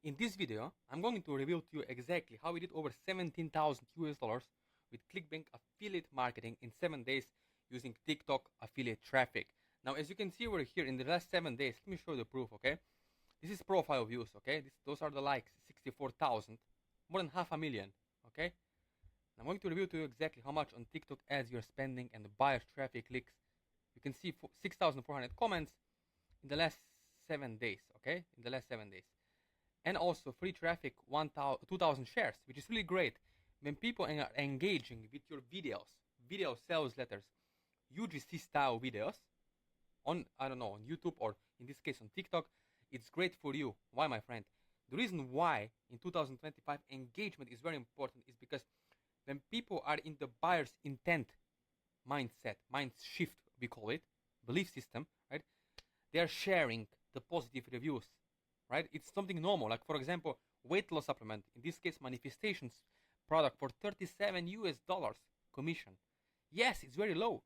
In this video, I'm going to reveal to you exactly how we did over 17,000 US dollars with ClickBank affiliate marketing in 7 days using TikTok affiliate traffic. Now, as you can see over here in the last 7 days, let me show you the proof, okay? This is profile views, okay? Those are the likes, 64,000, more than 500,000, okay? I'm going to reveal to you exactly how much on TikTok ads you're spending and the buyers traffic clicks. You can see 6,400 comments in the last 7 days, okay? In the last 7 days. And also free traffic, 2,000 shares, which is really great. When people are engaging with your videos, video sales letters, UGC style videos on, I don't know, on YouTube or in this case on TikTok, it's great for you. Why, my friend? The reason why in 2025 engagement is very important is because when people are in the buyer's intent mindset, mind shift, we call it, belief system, right? They are sharing the positive reviews, right? It's something normal. Like, for example, weight loss supplement, in this case, manifestations product for 37 US dollars commission. Yes, it's very low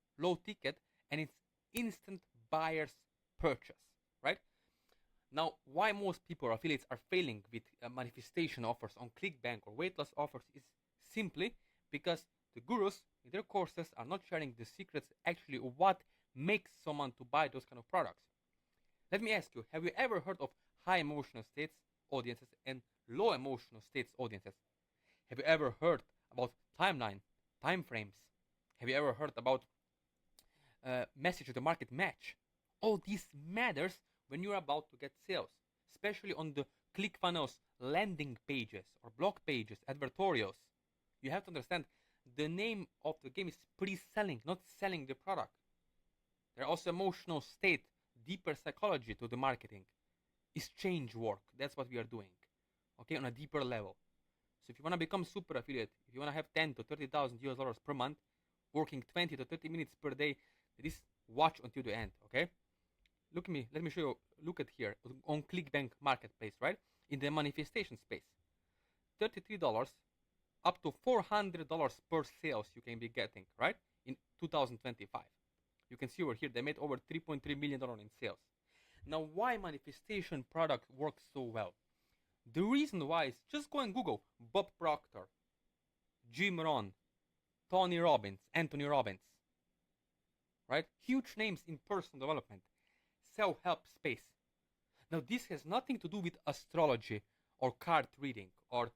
ticket, and it's instant buyer's purchase, right? Now, why most people or affiliates are failing with manifestation offers on ClickBank or weight loss offers is simply because the gurus in their courses are not sharing the secrets actually of what makes someone to buy those kind of products. Let me ask you, have you ever heard of high emotional states audiences and low emotional states audiences? Have you ever heard about timeline, time frames? Have you ever heard about message to the market match? All this matters when you're about to get sales, especially on the ClickFunnels landing pages or blog pages, advertorials. You have to understand the name of the game is pre-selling, not selling the product. There are also emotional state, deeper psychology to the marketing. It's change work. That's what we are doing, okay, on a deeper level. So if you want to become super affiliate, if you want to have 10 to 30,000 US dollars per month, working 20 to 30 minutes per day, this watch until the end, okay? Look at me. Let me show you. Look at here on ClickBank Marketplace, right? In the manifestation space, $33 up to $400 per sales you can be getting, right? In 2025. You can see over here they made over $3.3 million in sales. Now, why manifestation product works so well? The reason why is just go and Google Bob Proctor, Jim Rohn, Tony Robbins, Anthony Robbins, right? Huge names in personal development, self-help space. Now, this has nothing to do with astrology or card reading or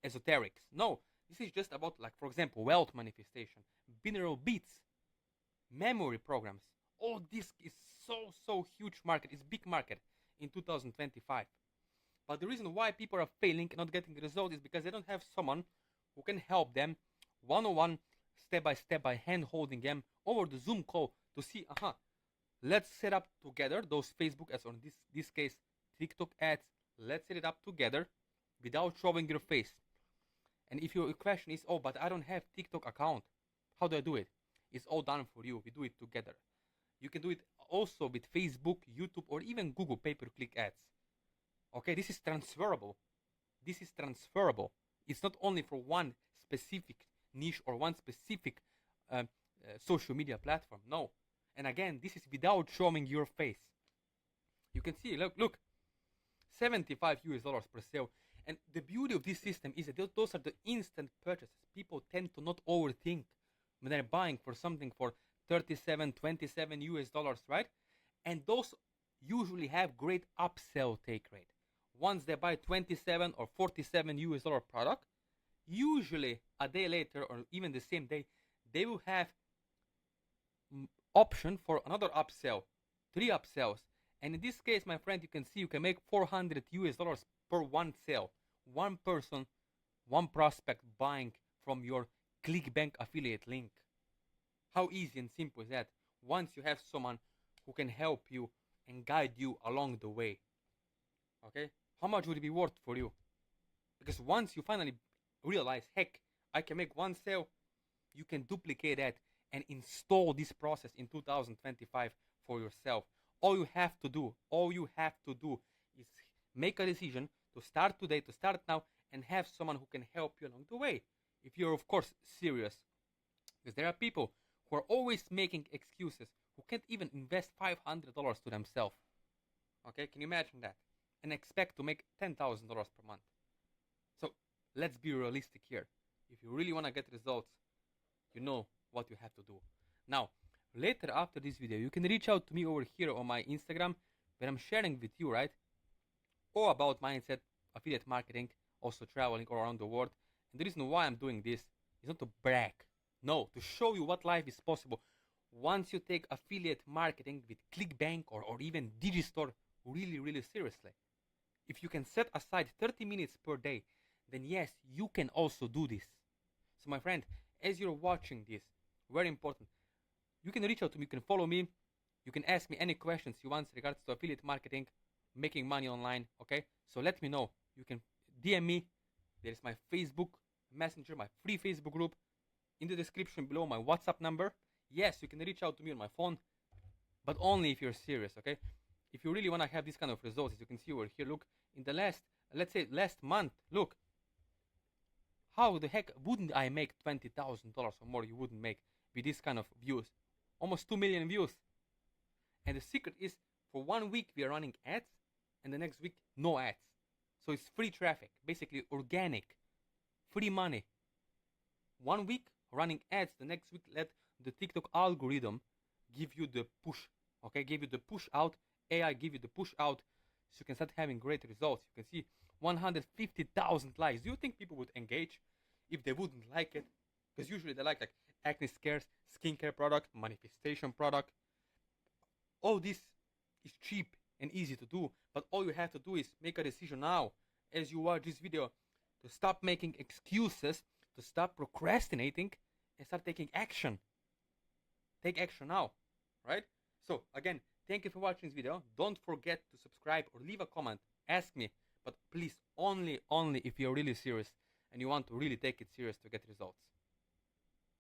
esoterics. No, this is just about, like, for example, wealth manifestation, binaural beats, memory programs. All this is so huge market. It's big market in 2025. But the reason why people are failing and not getting results is because they don't have someone who can help them one-on-one, step-by-step, by hand-holding them over the Zoom call to see, let's set up together those Facebook ads, or in this case, TikTok ads. Let's set it up together without showing your face. And if your question is, oh, but I don't have TikTok account, how do I do it? It's all done for you. We do it together. You can do it also with Facebook, YouTube, or even Google pay-per-click ads. Okay, this is transferable. This is transferable. It's not only for one specific niche or one specific social media platform. No. And again, this is without showing your face. You can see, look, 75 US dollars per sale. And the beauty of this system is that those are the instant purchases. People tend to not overthink when they're buying for something for 37, 27 US dollars, right? And those usually have great upsell take rate. Once they buy 27 or 47 US dollar product, usually a day later or even the same day, they will have option for another upsell, 3 upsells. And in this case, my friend, you can see you can make 400 US dollars per one sale. One person, one prospect buying from your ClickBank affiliate link. How easy and simple is that? Once you have someone who can help you and guide you along the way. Okay? How much would it be worth for you? Because once you finally realize, heck, I can make one sale, you can duplicate that and install this process in 2025 for yourself. All you have to do is make a decision to start today, to start now, and have someone who can help you along the way. If you're, of course, serious. Because there are people who are always making excuses, who can't even invest $500 to themselves. Okay, can you imagine that? and expect to make $10,000 per month. So let's be realistic here. If you really want to get results, you know what you have to do. Now, later after this video, you can reach out to me over here on my Instagram, where I'm sharing with you, right, all about mindset, affiliate marketing, also traveling all around the world. And the reason why I'm doing this is not to brag, no, to show you what life is possible once you take affiliate marketing with ClickBank or even Digistore really, really seriously. If you can set aside 30 minutes per day, then yes, you can also do this. So my friend, as you're watching this, very important, you can reach out to me, you can follow me, you can ask me any questions you want regards to affiliate marketing, making money online, okay? So let me know. You can DM me. There is my Facebook Messenger, my free Facebook group. In the description below, my WhatsApp number. Yes, you can reach out to me on my phone, but only if you're serious, okay? If you really want to have this kind of results, as you can see over here, look, in the last month, look, how the heck wouldn't I make $20,000 or more? You wouldn't make with this kind of views. Almost 2 million views. And the secret is, for 1 week we are running ads, and the next week no ads. So it's free traffic, basically organic, free money. 1 week running ads, the next week let the TikTok algorithm give you the push, okay? Give you the push out, AI give you the push out, so you can start having great results. You can see 150,000 likes. Do you think people would engage if they wouldn't like it? Because usually they like acne scares, skincare product, manifestation product. All this is cheap and easy to do, but all you have to do is make a decision now as you watch this video to stop making excuses, to stop procrastinating, and start taking action. Take action now, right? So again, thank you for watching this video. Don't forget to subscribe or leave a comment. Ask me, but please only if you're really serious and you want to really take it serious to get results.